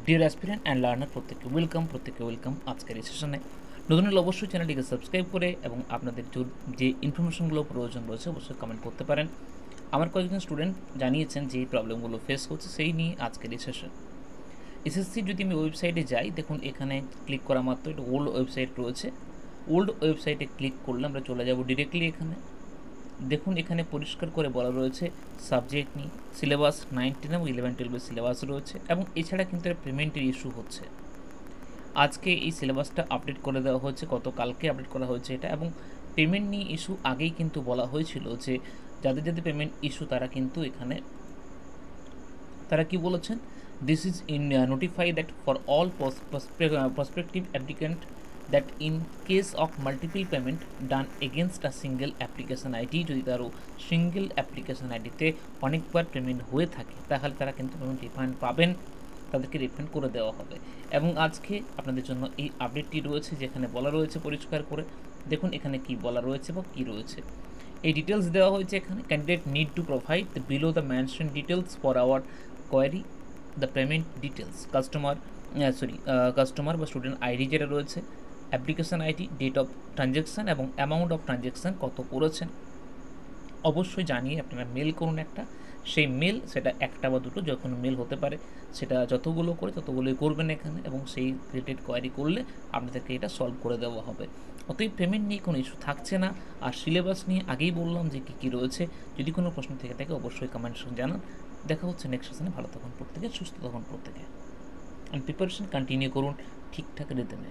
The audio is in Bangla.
ডিয়ার অ্যাসপিরেন্ট অ্যান্ড লার্নার প্রত্যেককে ওয়েলকাম আজকের এই সেশনে। নতুন হলে অবশ্যই চ্যানেলটিকে সাবস্ক্রাইব করে এবং আপনাদের যে ইনফরমেশনগুলো প্রয়োজন রয়েছে অবশ্যই কমেন্ট করতে পারেন। আমার কয়েকজন স্টুডেন্ট জানিয়েছেন যে এই প্রবলেমগুলো ফেস করছে, সেই নিয়ে আজকের এই সেশন। এসএসসি যদি আমি ওয়েবসাইটে যাই, দেখুন এখানে ক্লিক করা মাত্র একটা ওল্ড ওয়েবসাইট রয়েছে। ওল্ড ওয়েবসাইটে ক্লিক করলে আমরা চলে যাব ডিরেক্টলি এখানে। দেখুন এখানে পরিষ্কার করে বলা রয়েছে সাবজেক্ট নিয়ে, সিলেবাস 9, 10 এবং 11, 12 সিলেবাস রয়েছে এবং এছাড়া কিন্তু পেমেন্টের ইস্যু হচ্ছে। আজকে এই সিলেবাসটা আপডেট করে দেওয়া হয়েছে, গতকালকে আপডেট করা হয়েছে এটা, এবং পেমেন্ট নিয়ে ইস্যু আগেই কিন্তু বলা হয়েছিল যে যাদের যাদের পেমেন্ট ইস্যু তারা কি বলেছেন, this is in notify that for all prospective applicant that in case of multiple payment done against a single application ID, যদি তারও সিঙ্গেল অ্যাপ্লিকেশন আইডিতে অনেকবার পেমেন্ট হয়ে থাকে তাহলে তারা কিন্তু পেমেন্ট রিফান্ড পাবেন, তাদেরকে রিফান্ড করে দেওয়া হবে। এবং আজকে আপনাদের জন্য এই আপডেটটি রয়েছে যেখানে বলা রয়েছে পরিষ্কার করে, দেখুন এখানে কি বলা রয়েছে বা কী রয়েছে। এই ডিটেলস দেওয়া হয়েছে এখানে। Candidate need to provide the below the mention details for our query, the payment details, customer বা স্টুডেন্ট আইডি যেটা রয়েছে, application ID, date of transaction এবং অ্যামাউন্ট অফ ট্রানজ্যাকশান কত করেছেন অবশ্যই জানিয়ে আপনারা মেল করুন একটা। সেই মেল, সেটা একটা বা দুটো যখন মেল হতে পারে, সেটা যতগুলো করে ততগুলোই করবেন এখানে, এবং সেই রিলেটেড কোয়ারি করলে আপনাদেরকে এটা সলভ করে দেওয়া হবে। অতএব পেমেন্ট নিয়ে কোনো ইস্যু থাকছে না। আর সিলেবাস নিয়ে আগেই বললাম যে কী কী রয়েছে। যদি কোনো প্রশ্ন থেকে থাকে অবশ্যই কমেন্ট জানান। দেখা হচ্ছে নেক্সট সেশনে। ভালো থাকুন প্রত্যেকে, সুস্থ থাকুন প্রত্যেকে, অ্যান্ড প্রিপারেশন কন্টিনিউ করুন ঠিকঠাক রিদমে।